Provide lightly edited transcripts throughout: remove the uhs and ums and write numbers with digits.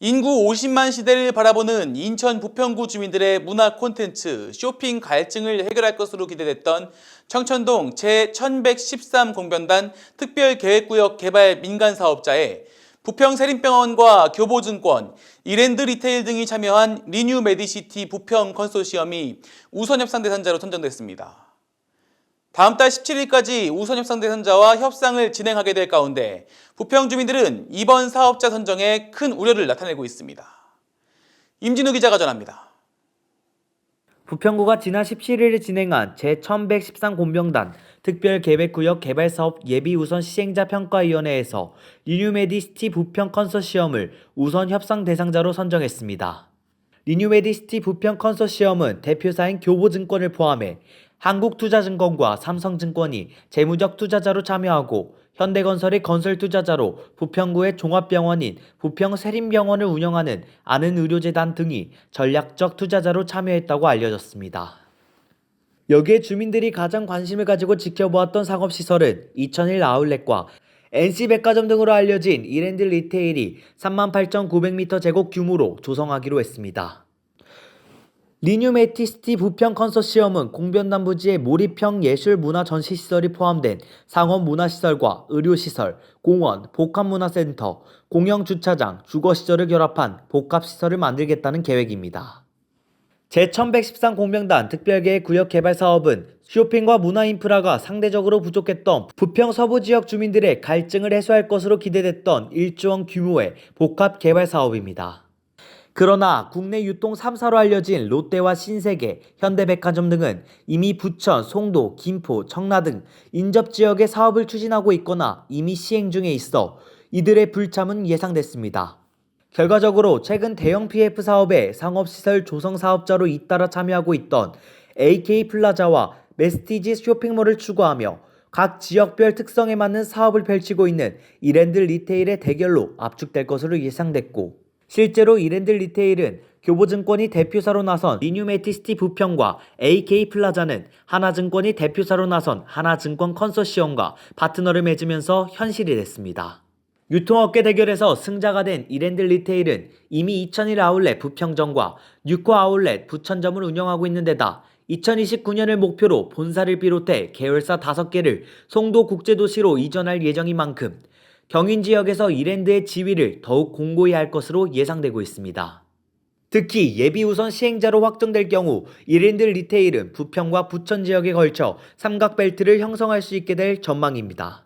인구 50만 시대를 바라보는 인천 부평구 주민들의 문화 콘텐츠, 쇼핑 갈증을 해결할 것으로 기대됐던 청천동 제1113 공변단 특별계획구역 개발 민간사업자에 부평 세림병원과 교보증권, 이랜드 리테일 등이 참여한 리뉴 메디시티 부평 컨소시엄이 우선 협상 대상자로 선정됐습니다. 다음 달 17일까지 우선 협상 대상자와 협상을 진행하게 될 가운데 부평 주민들은 이번 사업자 선정에 큰 우려를 나타내고 있습니다. 임진우 기자가 전합니다. 부평구가 지난 17일에 진행한 제1113 공병단 특별계획구역 개발사업 예비우선 시행자 평가위원회에서 리뉴메디시티 부평 컨소시엄을 우선 협상 대상자로 선정했습니다. 리뉴메디시티 부평 컨소시엄은 대표사인 교보증권을 포함해 한국투자증권과 삼성증권이 재무적 투자자로 참여하고 현대건설이 건설투자자로 부평구의 종합병원인 부평세림병원을 운영하는 아는의료재단 등이 전략적 투자자로 참여했다고 알려졌습니다. 여기에 주민들이 가장 관심을 가지고 지켜보았던 상업시설은 2001 아울렛과 NC백화점 등으로 알려진 이랜드 리테일이 38,900m² 규모로 조성하기로 했습니다. 리뉴메디시티 부평 컨소시엄은 공변단 부지에 몰입형 예술문화전시시설이 포함된 상업문화시설과 의료시설, 공원, 복합문화센터, 공영주차장, 주거시설을 결합한 복합시설을 만들겠다는 계획입니다. 제1113 공병단 특별계획구역 개발사업은 쇼핑과 문화인프라가 상대적으로 부족했던 부평 서부지역 주민들의 갈증을 해소할 것으로 기대됐던 1조 원 규모의 복합개발사업입니다. 그러나 국내 유통 3사로 알려진 롯데와 신세계, 현대백화점 등은 이미 부천, 송도, 김포, 청라 등 인접지역에 사업을 추진하고 있거나 이미 시행 중에 있어 이들의 불참은 예상됐습니다. 결과적으로 최근 대형 PF 사업에 상업시설 조성 사업자로 잇따라 참여하고 있던 AK플라자와 메스티지 쇼핑몰을 추구하며 각 지역별 특성에 맞는 사업을 펼치고 있는 이랜드 리테일의 대결로 압축될 것으로 예상됐고, 실제로 이랜드 리테일은 교보증권이 대표사로 나선 리뉴메디시티 부평과 AK플라자는 하나증권이 대표사로 나선 하나증권 컨소시엄과 파트너를 맺으면서 현실이 됐습니다. 유통업계 대결에서 승자가 된 이랜드 리테일은 이미 2001 아울렛 부평점과 6호 아울렛 부천점을 운영하고 있는 데다 2029년을 목표로 본사를 비롯해 계열사 5개를 송도 국제도시로 이전할 예정인 만큼 경인지역에서 이랜드의 지위를 더욱 공고히 할 것으로 예상되고 있습니다. 특히 예비우선 시행자로 확정될 경우 이랜드 리테일은 부평과 부천 지역에 걸쳐 삼각벨트를 형성할 수 있게 될 전망입니다.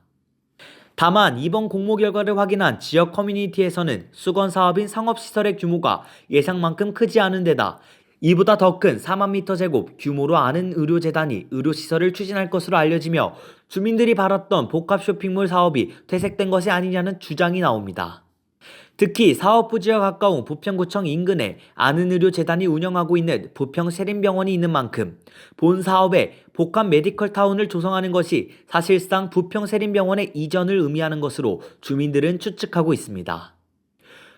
다만 이번 공모 결과를 확인한 지역 커뮤니티에서는 수건사업인 상업시설의 규모가 예상만큼 크지 않은 데다 이보다 더 큰 4만 미터 제곱 규모로 아는 의료재단이 의료시설을 추진할 것으로 알려지며 주민들이 바랐던 복합쇼핑몰 사업이 퇴색된 것이 아니냐는 주장이 나옵니다. 특히 사업부지와 가까운 부평구청 인근에 아는의료재단이 운영하고 있는 부평세림병원이 있는 만큼 본 사업에 복합 메디컬타운을 조성하는 것이 사실상 부평세림병원의 이전을 의미하는 것으로 주민들은 추측하고 있습니다.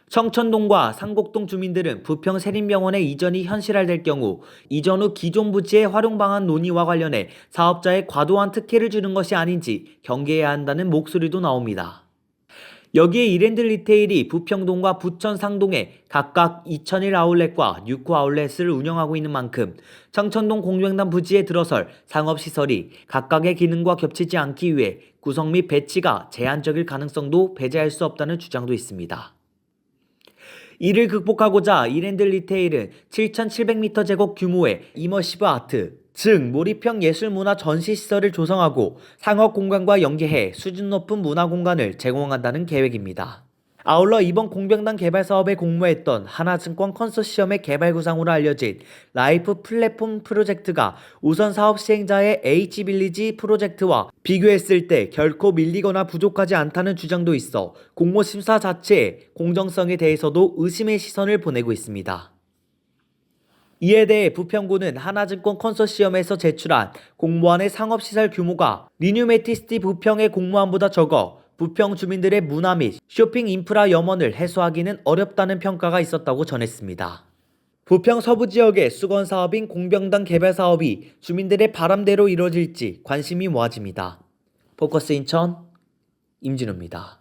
청천동과 상곡동 주민들은 부평세림병원의 이전이 현실화될 경우 이전 후 기존 부지의 활용 방안 논의와 관련해 사업자에 과도한 특혜를 주는 것이 아닌지 경계해야 한다는 목소리도 나옵니다. 여기에 이랜드 리테일이 부평동과 부천 상동에 각각 2001 아울렛과 6호 아울렛을 운영하고 있는 만큼 청천동 공병단 부지에 들어설 상업시설이 각각의 기능과 겹치지 않기 위해 구성 및 배치가 제한적일 가능성도 배제할 수 없다는 주장도 있습니다. 이를 극복하고자 이랜드 리테일은 7,700m 제곱 규모의 이머시브 아트, 즉 몰입형 예술문화 전시시설을 조성하고 상업공간과 연계해 수준 높은 문화공간을 제공한다는 계획입니다. 아울러 이번 공병단 개발사업에 공모했던 하나증권 컨소시엄의 개발구상으로 알려진 라이프 플랫폼 프로젝트가 우선 사업 시행자의 H빌리지 프로젝트와 비교했을 때 결코 밀리거나 부족하지 않다는 주장도 있어 공모 심사 자체의 공정성에 대해서도 의심의 시선을 보내고 있습니다. 이에 대해 부평구는 하나증권 컨소시엄에서 제출한 공모안의 상업시설 규모가 리뉴메디시티 부평의 공모안보다 적어 부평 주민들의 문화 및 쇼핑 인프라 염원을 해소하기는 어렵다는 평가가 있었다고 전했습니다. 부평 서부 지역의 수건 사업인 공병단 개발 사업이 주민들의 바람대로 이루어질지 관심이 모아집니다. 포커스 인천 임진우입니다.